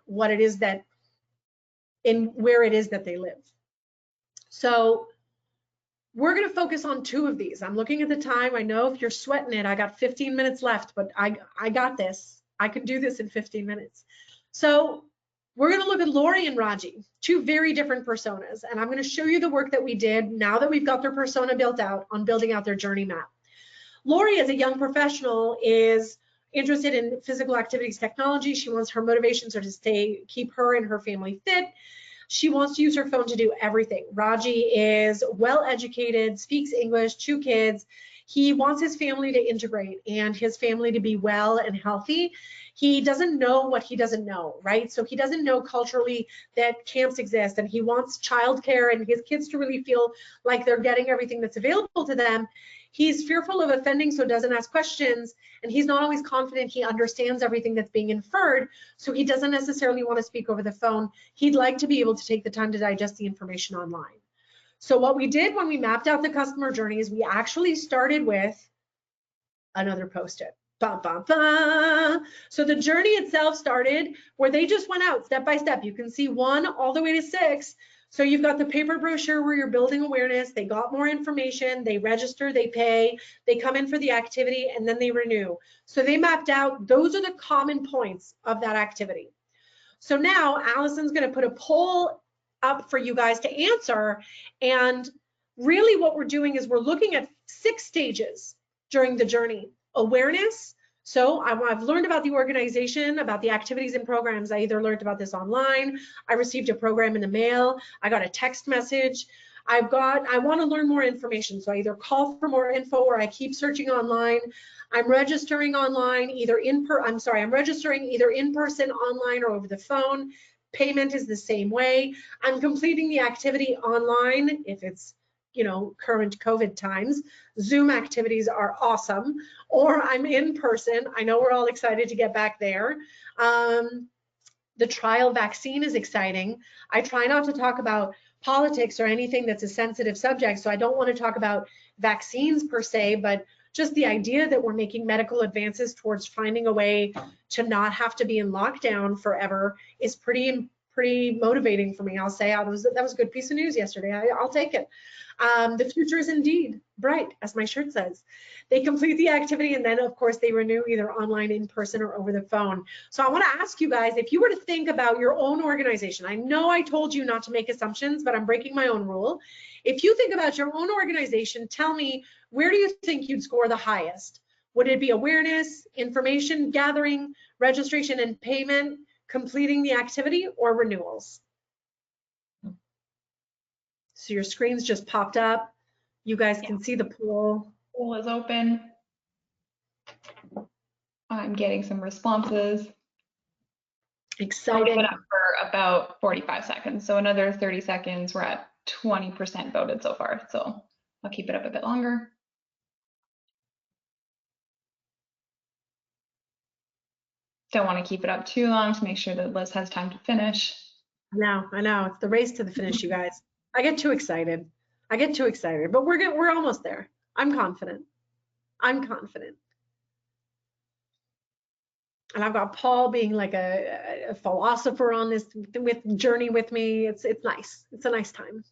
what it is that, in where it is that they live. So we're going to focus on two of these. I'm looking at the time. I know if you're sweating it, I got 15 minutes left, but I got this. I can do this in 15 minutes. So we're going to look at Lori and Raji, two very different personas. And I'm going to show you the work that we did now that we've got their persona built out on building out their journey map. Lori, as a young professional, is interested in physical activities technology. She wants her motivations are to keep her and her family fit. She wants to use her phone to do everything. Raji is well educated, speaks English, 2 kids. He wants his family to integrate and his family to be well and healthy. He doesn't know what he doesn't know, right? So he doesn't know culturally that camps exist, and he wants childcare and his kids to really feel like they're getting everything that's available to them. He's fearful of offending, so doesn't ask questions, and he's not always confident he understands everything that's being inferred, so he doesn't necessarily want to speak over the phone. He'd like to be able to take the time to digest the information online. So what we did when we mapped out the customer journey is we actually started with another post-it. Bum, bum, bum. So the journey itself started where they just went out step by step. You can see 1 all the way to 6. So you've got the paper brochure where you're building awareness. They got more information, they register, they pay, they come in for the activity, and then they renew. So they mapped out, those are the common points of that activity. So now Allison's going to put a poll up for you guys to answer. And really what we're doing is we're looking at 6 stages, during the journey. Awareness. So I've learned about the organization, about the activities and programs. I either learned about this online, I received a program in the mail, I got a text message. I want to learn more information. So I either call for more info or I keep searching online. I'm registering online, I'm registering either in person, online, or over the phone. Payment is the same way. I'm completing the activity online if it's, current COVID times. Zoom activities are awesome. Or I'm in person. I know we're all excited to get back there. The trial vaccine is exciting. I try not to talk about politics or anything that's a sensitive subject, so I don't want to talk about vaccines per se, but just the idea that we're making medical advances towards finding a way to not have to be in lockdown forever is pretty motivating for me. I'll say that was a good piece of news yesterday. I'll take it. The future is indeed bright, as my shirt says. They complete the activity and then, of course, they renew either online, in person, or over the phone. So I want to ask you guys, if you were to think about your own organization, I know I told you not to make assumptions, but I'm breaking my own rule. If you think about your own organization, tell me, where do you think you'd score the highest? Would it be awareness, information gathering, registration and payment, completing the activity, or renewals? So your screens just popped up. You guys can see the poll.
Poll is open. I'm getting some responses.
Excited.
I'll give it up for about 45 seconds. So another 30 seconds. We're at 20% voted so far. So I'll keep it up a bit longer. Don't want to keep it up too long to make sure that Liz has time to finish.
I know. It's the race to the finish, you guys. I get too excited. But we're almost there. I'm confident. And I've got Paul being like a philosopher on this journey with me. It's nice. It's a nice time.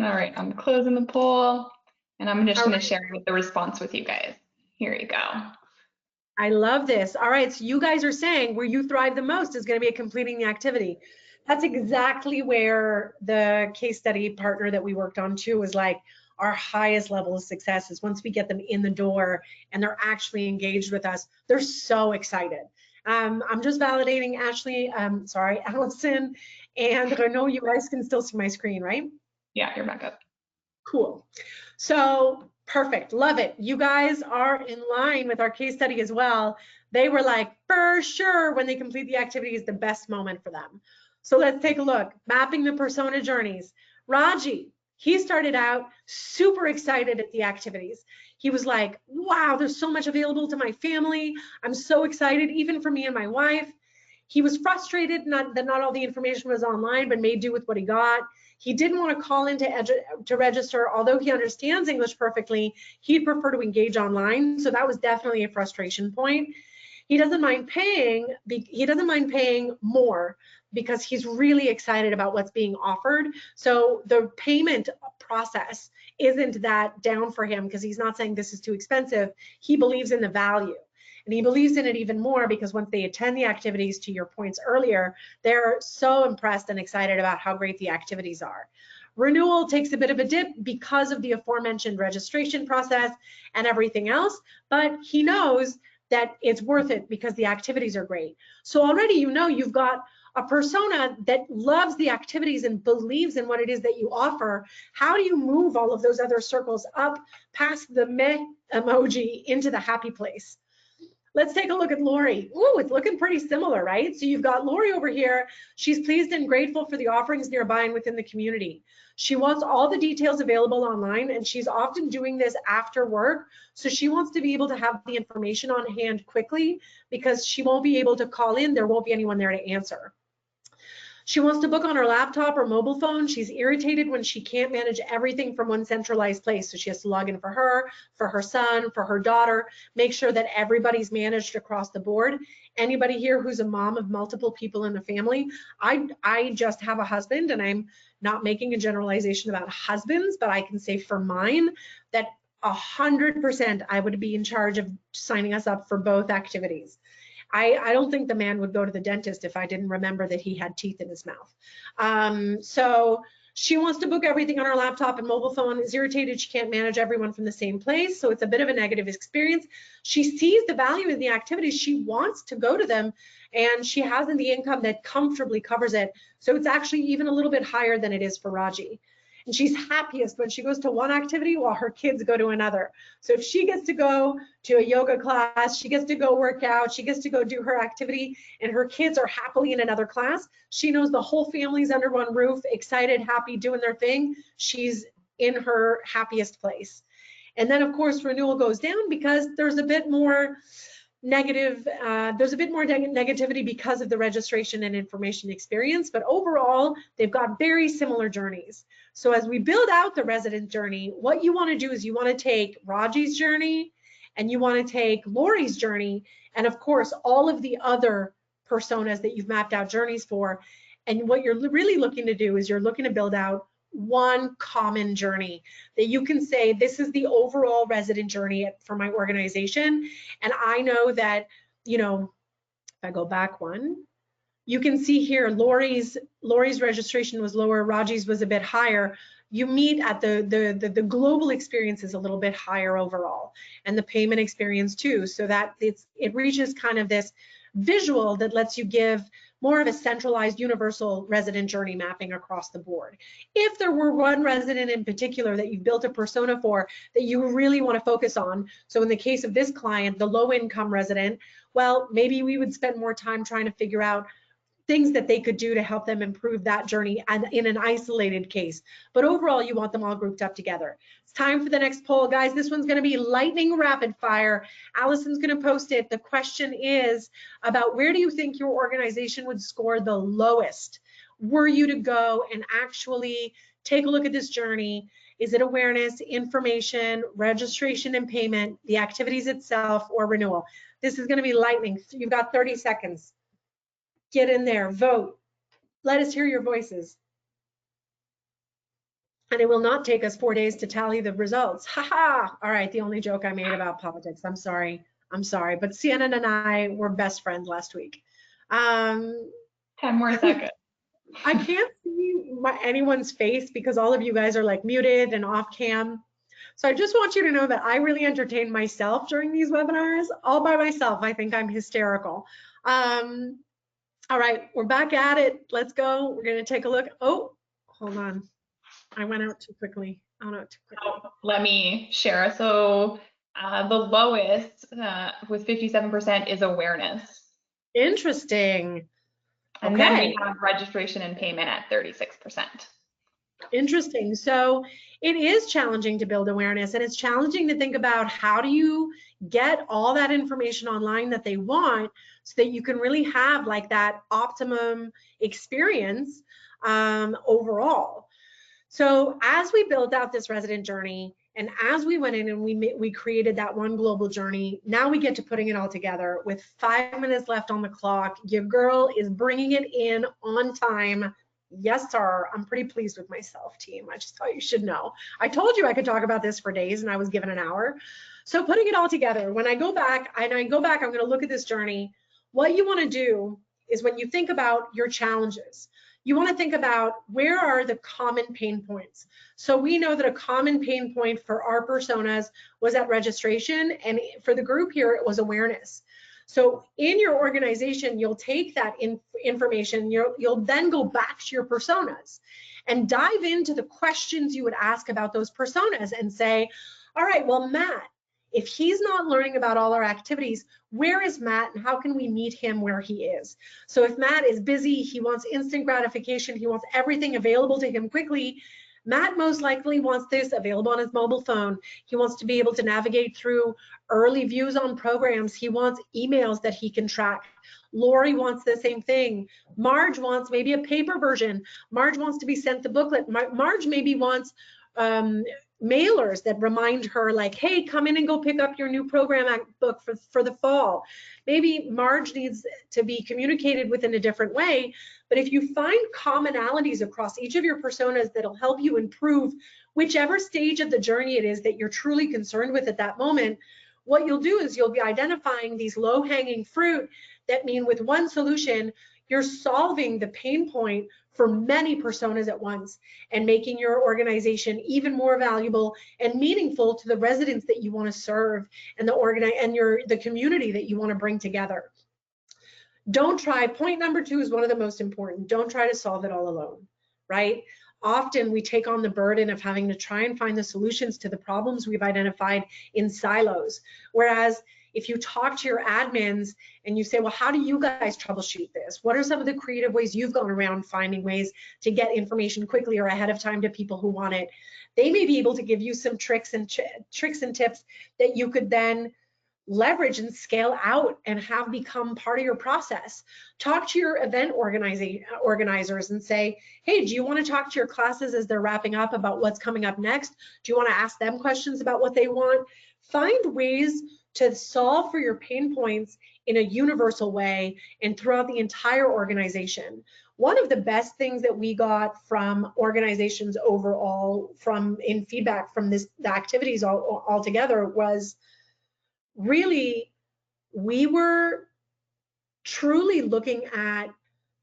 All right, I'm closing the poll and I'm just going to share the response with you guys. Here you go.
I love this. All right, so you guys are saying where you thrive the most is going to be completing the activity. That's exactly where the case study partner that we worked on too was like, our highest level of success is once we get them in the door and they're actually engaged with us. They're so excited. I'm just validating Allison and Renaud, you guys can still see my screen, right?
Yeah, you're back up.
Cool. So perfect. Love it. You guys are in line with our case study as well. They were like, for sure, when they complete the activity is the best moment for them. So let's take a look. Mapping the persona journeys. Raji, he started out super excited at the activities. He was like, wow, there's so much available to my family. I'm so excited, even for me and my wife. He was frustrated that not all the information was online, but made do with what he got. He didn't want to call in to register, although he understands English perfectly. He'd prefer to engage online, so that was definitely a frustration point. He doesn't mind paying. He doesn't mind paying more because he's really excited about what's being offered. So the payment process isn't that down for him because he's not saying this is too expensive. He believes in the value. And he believes in it even more because once they attend the activities, to your points earlier, they're so impressed and excited about how great the activities are. Renewal takes a bit of a dip because of the aforementioned registration process and everything else, but he knows that it's worth it because the activities are great. So already you've got a persona that loves the activities and believes in what it is that you offer. How do you move all of those other circles up past the meh emoji into the happy place? Let's take a look at Lori. Ooh, it's looking pretty similar, right? So you've got Lori over here. She's pleased and grateful for the offerings nearby and within the community. She wants all the details available online, and she's often doing this after work. So she wants to be able to have the information on hand quickly because she won't be able to call in. There won't be anyone there to answer. She wants to book on her laptop or mobile phone. She's irritated when she can't manage everything from one centralized place. So she has to log in for her son, for her daughter, make sure that everybody's managed across the board. Anybody here who's a mom of multiple people in the family? I just have a husband, and I'm not making a generalization about husbands, but I can say for mine that 100% I would be in charge of signing us up for both activities. I don't think the man would go to the dentist if I didn't remember that he had teeth in his mouth. So She wants to book everything on her laptop and mobile phone, is irritated she can't manage everyone from the same place, so it's a bit of a negative experience. She sees the value in the activities, she wants to go to them, and she hasn't the income that comfortably covers it, so it's actually even a little bit higher than it is for Raji. And she's happiest when she goes to one activity while her kids go to another. So if she gets to go to a yoga class, she gets to go work out, she gets to go do her activity, and her kids are happily in another class, she knows the whole family's under one roof, excited, happy, doing their thing. She's in her happiest place. And then, of course, renewal goes down because there's a bit more negativity because of the registration and information experience, but overall, they've got very similar journeys. So as we build out the resident journey, what you want to do is you want to take Raji's journey and you want to take Lori's journey, and of course, all of the other personas that you've mapped out journeys for. And what you're really looking to do is you're looking to build out one common journey that you can say, this is the overall resident journey for my organization. And I know that, you know, if I go back one, you can see here Lori's registration was lower, Raji's was a bit higher. You meet at the global experience is a little bit higher overall, and the payment experience too, so that it reaches kind of this visual that lets you give more of a centralized universal resident journey mapping across the board. If there were one resident in particular that you've built a persona for that you really want to focus on, so in the case of this client, the low income resident, well, maybe we would spend more time trying to figure out things that they could do to help them improve that journey and in an isolated case. But overall, you want them all grouped up together. It's time for the next poll, guys. This one's going to be lightning rapid fire. Allison's going to post it. The question is about where do you think your organization would score the lowest were you to go and actually take a look at this journey? Is it awareness, information, registration and payment, the activities itself, or renewal? This is going to be lightning. You've got 30 seconds. Get in there, vote. Let us hear your voices. And it will not take us 4 days to tally the results. Ha! All right, the only joke I made about politics. I'm sorry. But Sienna and I were best friends last week.
10 more seconds.
I can't see anyone's face because all of you guys are like muted and off cam. So I just want you to know that I really entertain myself during these webinars, all by myself. I think I'm hysterical. All right, we're back at it. Let's go. We're going to take a look. Oh, hold on. I went out too quickly.
Let me share. So the lowest with 57% is awareness.
Interesting.
And
okay.
Then we have registration and payment at 36%.
Interesting. So it is challenging to build awareness, and it's challenging to think about how do you get all that information online that they want so that you can really have like that optimum experience overall. So as we built out this resident journey, and as we went in and we created that one global journey, now we get to putting it all together with 5 minutes left on the clock. Your girl is bringing it in on time. Yes, sir. I'm pretty pleased with myself, team. I just thought you should know. I told you I could talk about this for days, and I was given an hour. So putting it all together, when I go back, I'm going to look at this journey. What you want to do is when you think about your challenges, you want to think about where are the common pain points. So we know that a common pain point for our personas was at registration, and for the group here, it was awareness. So in your organization, you'll take that information, you'll then go back to your personas and dive into the questions you would ask about those personas and say, all right, well, Matt, if he's not learning about all our activities, where is Matt and how can we meet him where he is? So if Matt is busy, he wants instant gratification, he wants everything available to him quickly, Matt most likely wants this available on his mobile phone. He wants to be able to navigate through early views on programs. He wants emails that he can track. Lori wants the same thing. Marge wants maybe a paper version. Marge wants to be sent the booklet. Marge maybe wants mailers that remind her like, hey, come in and go pick up your new program book for the fall. Maybe Marge needs to be communicated with in a different way, but if you find commonalities across each of your personas that'll help you improve whichever stage of the journey it is that you're truly concerned with at that moment, what you'll do is you'll be identifying these low-hanging fruit that mean with one solution, you're solving the pain point for many personas at once and making your organization even more valuable and meaningful to the residents that you want to serve and the community that you want to bring together. Don't try, point number 2 is one of the most important. Don't try to solve it all alone, right? Often we take on the burden of having to try and find the solutions to the problems we've identified in silos. Whereas if you talk to your admins and you say, well, how do you guys troubleshoot this? What are some of the creative ways you've gone around finding ways to get information quickly or ahead of time to people who want it? They may be able to give you some tricks and tips that you could then leverage and scale out and have become part of your process. Talk to your event organizers and say, hey, do you want to talk to your classes as they're wrapping up about what's coming up next? Do you want to ask them questions about what they want? Find ways to solve for your pain points in a universal way and throughout the entire organization. One of the best things that we got from organizations overall in feedback from the activities all together was really, we were truly looking at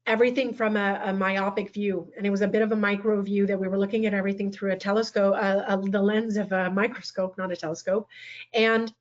everything from a myopic view, and it was a bit of a micro view that we were looking at everything through a telescope, the lens of a microscope, not a telescope, and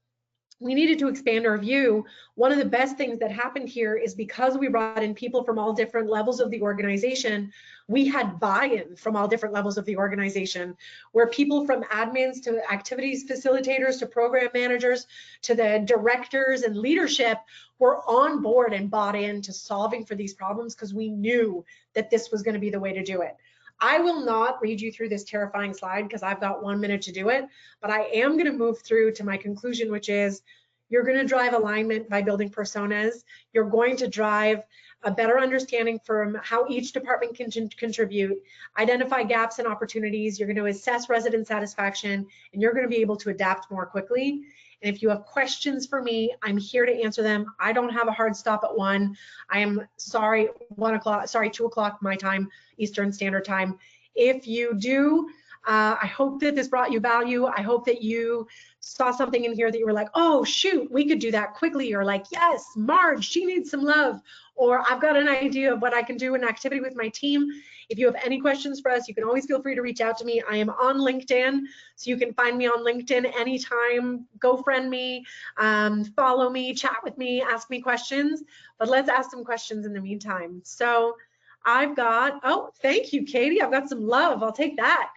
we needed to expand our view. One of the best things that happened here is because we brought in people from all different levels of the organization, we had buy-in from all different levels of the organization, where people from admins to activities facilitators to program managers to the directors and leadership were on board and bought into solving for these problems because we knew that this was going to be the way to do it. I will not read you through this terrifying slide because I've got 1 minute to do it, but I am going to move through to my conclusion, which is you're going to drive alignment by building personas. You're going to drive a better understanding from how each department can contribute, identify gaps and opportunities. You're going to assess resident satisfaction, and you're going to be able to adapt more quickly. And if you have questions for me, I'm here to answer them. I don't have a hard stop at 1. I am sorry, 2 o'clock my time, Eastern Standard Time. If you do, I hope that this brought you value. I hope that you saw something in here that you were like, oh shoot, we could do that quickly, or like, yes, Marge, she needs some love, or I've got an idea of what I can do in an activity with my team. If you have any questions for us, you can always feel free to reach out to me. I am on LinkedIn, so you can find me on LinkedIn anytime. Go friend me, follow me, chat with me, ask me questions, but let's ask some questions in the meantime. So I've got, oh, thank you, Katie. I've got some love, I'll take that.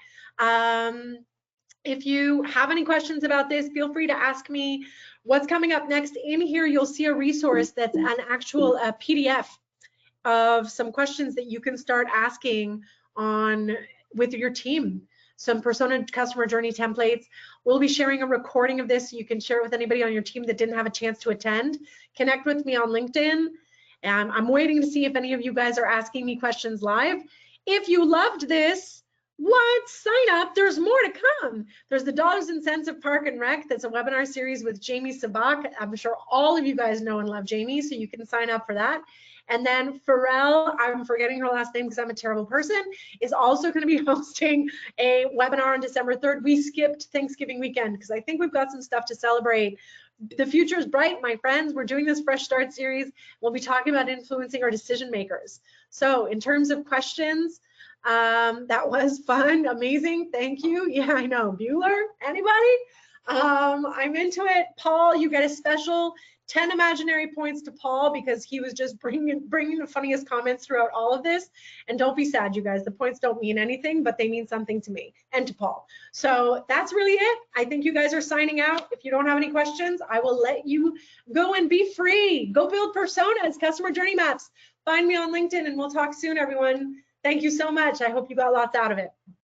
If you have any questions about this, feel free to ask me. What's coming up next? In here, you'll see a resource that's an actual PDF of some questions that you can start asking on with your team. Some persona customer journey templates. We'll be sharing a recording of this so you can share it with anybody on your team that didn't have a chance to attend. Connect with me on LinkedIn. And I'm waiting to see if any of you guys are asking me questions live. If you loved this, what? Sign up. There's more to come. There's the Dollars and Cents of Park and Rec. That's a webinar series with Jamie Sabak. I'm sure all of you guys know and love Jamie, so you can sign up for that. And then Pharrell, I'm forgetting her last name because I'm a terrible person, is also going to be hosting a webinar on December 3rd. We skipped Thanksgiving weekend because I think we've got some stuff to celebrate. The future is bright, my friends. We're doing this Fresh Start series. We'll be talking about influencing our decision makers. So in terms of questions, that was fun, amazing, thank you. Yeah, I know. Bueller, anybody? I'm into it. Paul, you get a special 10 imaginary points to Paul because he was just bringing the funniest comments throughout all of this. And don't be sad, you guys. The points don't mean anything, but they mean something to me and to Paul. So that's really it. I think you guys are signing out. If you don't have any questions, I will let you go and be free. Go build personas, customer journey maps. Find me on LinkedIn and we'll talk soon, everyone. Thank you so much. I hope you got lots out of it.